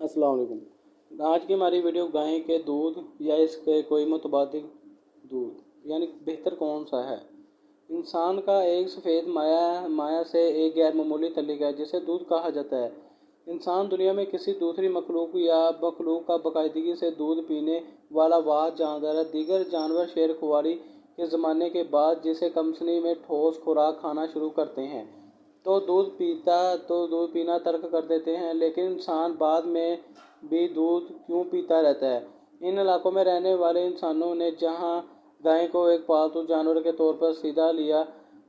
अस्सलाम वालेकुम। आज की हमारी वीडियो गाय के दूध या इसके कोई मुतबादिल दूध यानी बेहतर कौन सा है। इंसान का एक सफ़ेद माया से एक गैर मामूली तल्लीका है जिसे दूध कहा जाता है। इंसान दुनिया में किसी दूसरी मखलूक का बाकायदगी से दूध पीने वाला वाह जानवर है। दीगर जानवर शेर-खुवारी के ज़माने के बाद जिसे कंपनी में ठोस खुराक खाना शुरू करते हैं तो दूध पीना तर्क कर देते हैं, लेकिन इंसान बाद में भी दूध क्यों पीता रहता है। इन इलाकों में रहने वाले इंसानों ने जहां गाय को एक पालतू जानवर के तौर पर सीधा लिया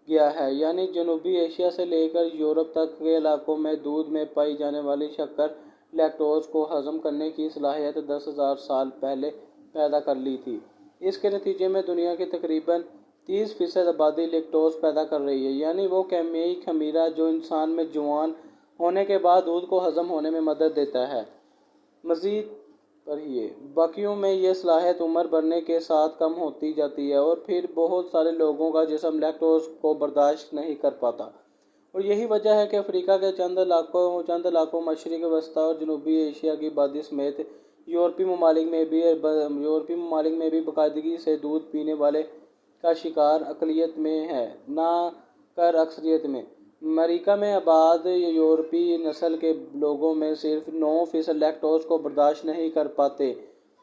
गया है, यानी जनूबी एशिया से लेकर यूरोप तक के इलाकों में दूध में पाई जाने वाली शक्कर लैक्टोज को हजम करने की सलाहियत 10,000 साल पहले पैदा कर ली थी। इसके नतीजे में दुनिया की तकरीबन 30% आबादी लैक्टोज पैदा कर रही है, यानी वो केमियाई खमीरा जो इंसान में जवान होने के बाद दूध को हजम होने में मदद देता है। मज़ीद पढ़िए। बाकियों में यह सलाहियत उम्र बढ़ने के साथ कम होती जाती है और फिर बहुत सारे लोगों का जिस्म लैक्टोज को बर्दाश्त नहीं कर पाता, और यही वजह है कि अफ्रीका के चंद इलाकों मशरक़ वस्ती और जनूबी एशिया की आबादी समेत यूरोपीय ममालिक में भी बाकायदगी से दूध पीने वाले का शिकार अक़लियत में है, ना कर अक्सरियत में। अमेरिका में आबाद यूरोपीय नस्ल के लोगों में सिर्फ 9% लैक्टोज को बर्दाश्त नहीं कर पाते।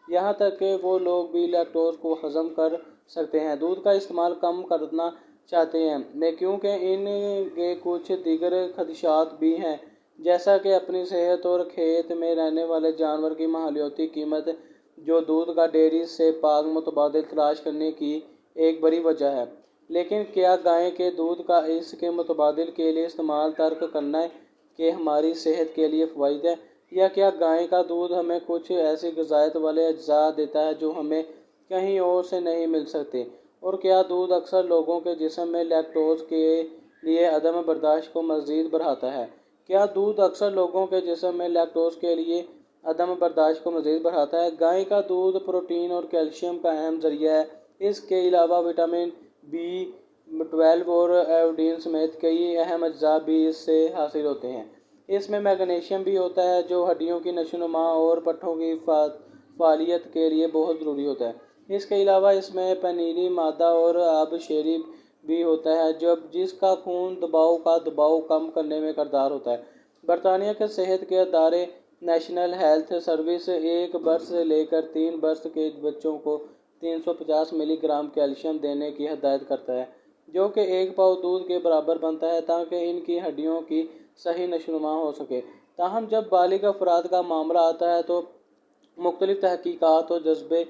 यहाँ तक कि वो लोग भी लैक्टोज को हजम कर सकते हैं, दूध का इस्तेमाल कम करना चाहते हैं, क्योंकि इनके कुछ दीगर खदशात भी हैं, जैसा कि अपनी सेहत और खेत में रहने वाले जानवर की माहौलियाती कीमत, जो दूध का डेयरी से पाक मुतबादिल तलाश करने की एक बड़ी वजह है। लेकिन क्या गाय के दूध का इसके मुतबादिल के लिए इस्तेमाल तर्क करना है कि हमारी सेहत के लिए फ़वाइद है, या क्या गाय का दूध हमें कुछ ऐसी ग़िज़ायत वाले अज्जा देता है जो हमें कहीं और से नहीं मिल सकते, और क्या दूध अक्सर लोगों के जिस्म में लैक्टोज के लिए अदम बर्दाश्त को मज़ीद बढ़ाता है। क्या दूध अक्सर लोगों के जिस्म में लैक्टोज के लिए अदम बर्दाश्त को मज़ीद बढ़ाता है। गाय का दूध प्रोटीन और कैल्शियम का अहम ज़रिया है। इसके अलावा विटामिन B12 और आयोडीन समेत कई अहम अज्जा भी इससे हासिल होते हैं। इसमें मैग्नीशियम भी होता है जो हड्डियों की नशोनुमा और पट्ठों की फालियत के लिए बहुत ज़रूरी होता है। इसके अलावा इसमें पनीरी मादा और आबशेरी भी होता है जिसका खून दबाव कम करने में किरदार होता है। बरतानिया के सेहत के अदारे नेशनल हेल्थ सर्विस एक बरस से लेकर 3 बरस के बच्चों को 350 मिलीग्राम कैल्शियम देने की हिदायत करता है, जो कि 1 पाव दूध के बराबर बनता है, ताकि इनकी हड्डियों की सही नशोनुमा हो सके। ताहम जब बालिग अफराद का मामला आता है तो मुख्तलिफ तहकीकात और जज्बे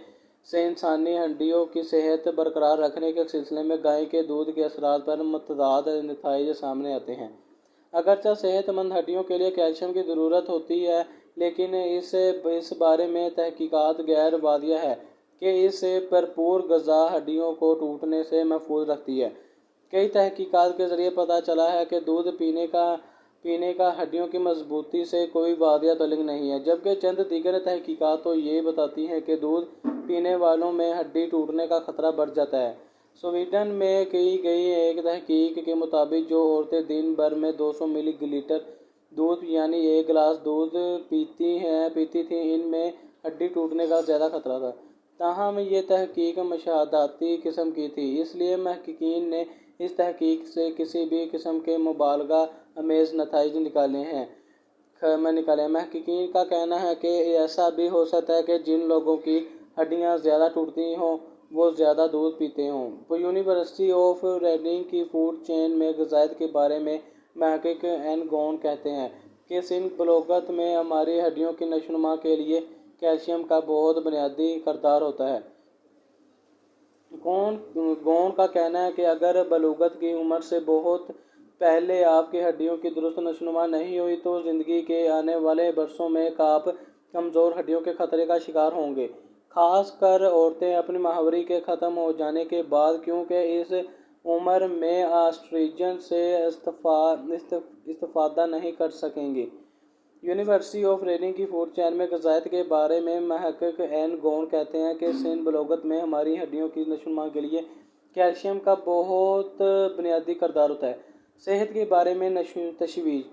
से इंसानी हड्डियों की सेहत बरकरार रखने के सिलसिले में गाय के दूध के असरात पर मुतअद्दिद नताइज सामने आते हैं। अगरचे सेहतमंद हड्डियों के लिए कैल्शियम की ज़रूरत होती है, लेकिन इस बारे में तहकीकात गैर वादिया है कि इससे भरपूर ग़िज़ा हड्डियों को टूटने से महफूज रखती है। कई तहकीकात के ज़रिए पता चला है कि दूध पीने का हड्डियों की मजबूती से कोई वादिया ताल्लुक़ नहीं है, जबकि चंद दीगर तहकीकात तो ये बताती हैं कि दूध पीने वालों में हड्डी टूटने का ख़तरा बढ़ जाता है। स्वीडन में की गई एक तहकीक के मुताबिक जो औरतें दिन भर में 200 मिलीलीटर दूध यानी 1 गिलास दूध पीती थीं, इनमें हड्डी टूटने का ज़्यादा खतरा था। ताहम ये तहकीक मुशाहदाती किस्म की थी, इसलिए महक़क़ीन ने इस तहकीक से किसी भी किस्म के मुबालगा अमेज़ नताइज निकाले हैं। महक़क़ीन का कहना है कि ऐसा भी हो सकता है कि जिन लोगों की हड्डियाँ ज़्यादा टूटती हों वो ज़्यादा दूध पीते हों। यूनिवर्सिटी ऑफ रेडिंग की फूड चेन में ग़िज़ायत के बारे में महक़िक़ एन गॉन कहते हैं कि सिन बलोगत में हमारी हड्डियों की नशोनुमा के लिए कैल्शियम का बहुत बुनियादी किरदार होता है। गॉन का कहना है कि अगर बलूगत की उम्र से बहुत पहले आपकी हड्डियों की दुरुस्त नशोनुमा नहीं हुई तो ज़िंदगी के आने वाले बरसों में आप कमज़ोर हड्डियों के खतरे का शिकार होंगे, ख़ास कर औरतें अपनी माहवारी के ख़त्म हो जाने के बाद, क्योंकि इस उम्र में एस्ट्रोजन से इस्तिफ़ादा नहीं कर सकेंगे। यूनिवर्सिटी ऑफ रेडिंग की फूड चेन में ग़िज़ायत के बारे में महक़िक़ एन गॉन कहते हैं कि सिन बलोगत में हमारी हड्डियों की नशोनुमा के लिए कैल्शियम का बहुत बुनियादी किरदार होता है। सेहत के बारे में तशवीश।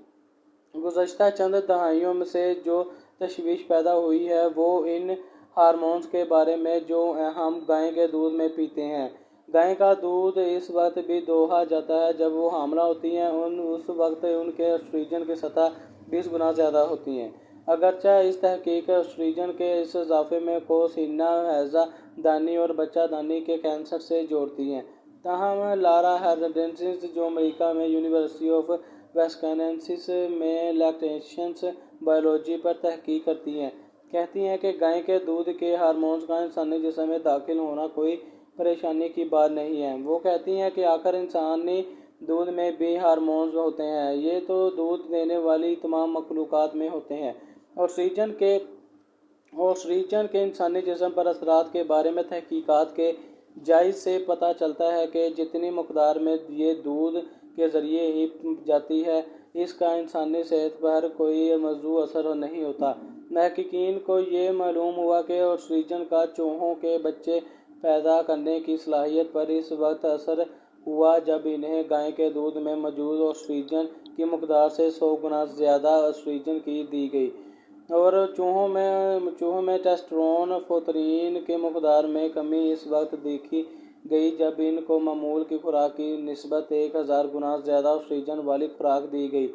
गुज़श्ता चंद दहाइयों से जो تشویش پیدا ہوئی ہے وہ ان ہارمونز کے بارے میں جو ہم گائے کے دودھ میں پیتے ہیں۔ گائے کا دودھ اس وقت بھی دوہا جاتا ہے جب وہ حاملہ ہوتی ہیں، اس وقت ان کے ایسٹروجن کی سطح 20 گنا زیادہ ہوتی ہے۔ اگرچہ اس تحقیق ایسٹروجن کے اس اضافے کو سینہ، ہیضہ دانی اور بچہ دانی کے کینسر سے جوڑتی ہے، تاہم لارا ہرنڈز جو امریکہ میں یونیورسٹی آف وسکانسن میں لیکٹیشن بائیولوجی پر تحقیق کرتی ہیں، کہتی ہیں کہ گائے کے دودھ کے ہارمونز کا انسانی جسم میں داخل ہونا کوئی پریشانی کی بات نہیں ہے۔ وہ کہتی ہیں کہ آخر انسانی دودھ میں بھی ہارمونز ہوتے ہیں، یہ تو دودھ دینے والی تمام مخلوقات میں ہوتے ہیں۔ آکسیجن کے انسانی جسم پر اثرات کے بارے میں تحقیقات کے جائزے سے پتہ چلتا ہے کہ جتنی مقدار میں یہ دودھ کے ذریعے ہی جاتی ہے، اس کا انسانی صحت پر کوئی ملحوظ اثر نہیں ہوتا۔ محققین کو یہ معلوم ہوا کہ آکسیجن کا چوہوں کے بچے پیدا کرنے کی صلاحیت پر اس وقت اثر ہوا جب انہیں گائے کے دودھ میں موجود آکسیجن کی مقدار سے 100 گنا زیادہ آکسیجن دی گئی، اور چوہوں میں ٹیسٹوسٹیرون فوترین کی مقدار میں کمی اس وقت دیکھی گئی جب ان کو معمول کی خوراک کی نسبت 1000 گنا زیادہ آکسیجن والی خوراک دی گئی۔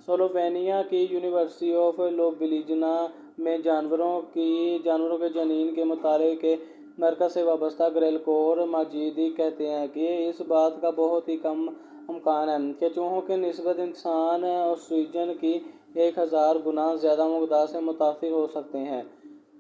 سلووینیا کی یونیورسٹی آف لوبلیجانا میں جانوروں کے جنین کے مطالعے کے مرکز سے وابستہ گریگور ماجیدی کہتے ہیں کہ اس بات کا بہت ہی کم امکان ہے کہ چوہوں کی نسبت انسان آکسیجن کی 1000 گنا زیادہ مقدار سے متاثر ہو سکتے ہیں۔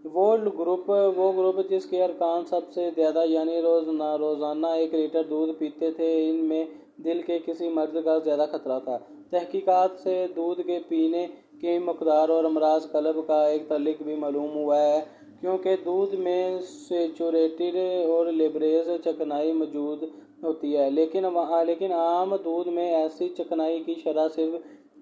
وہ گروپ جس کے ارکان سب سے زیادہ یعنی روزانہ 1 لیٹر دودھ پیتے تھے، ان میں دل کے کسی مرض کا زیادہ خطرہ تھا۔ تحقیقات سے دودھ کے پینے کی مقدار اور امراض قلب کا ایک تعلق بھی معلوم ہوا ہے، کیونکہ دودھ میں سیچوریٹڈ اور لیبریز چکنائی موجود ہوتی ہے، لیکن عام دودھ میں ایسی چکنائی کی شرح صرف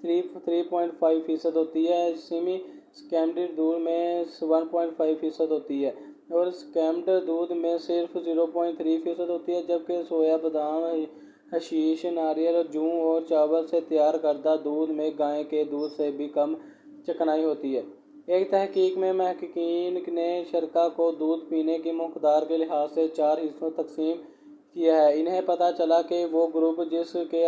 3.5% ہوتی ہے، سیمی سکمڈ دودھ میں 1.5% ہوتی ہے، اور سکمڈ دودھ میں صرف 0.3% ہوتی ہے، جبکہ سویا، بادام، حشیش، ناریل، جو اور چاول سے تیار کردہ دودھ میں گائے کے دودھ سے بھی کم چکنائی ہوتی ہے۔ ایک تحقیق میں محققین نے شرکاء کو دودھ پینے کی مقدار کے لحاظ سے 4 حصوں تقسیم کیا ہے۔ انہیں پتہ چلا کہ وہ گروپ جس کے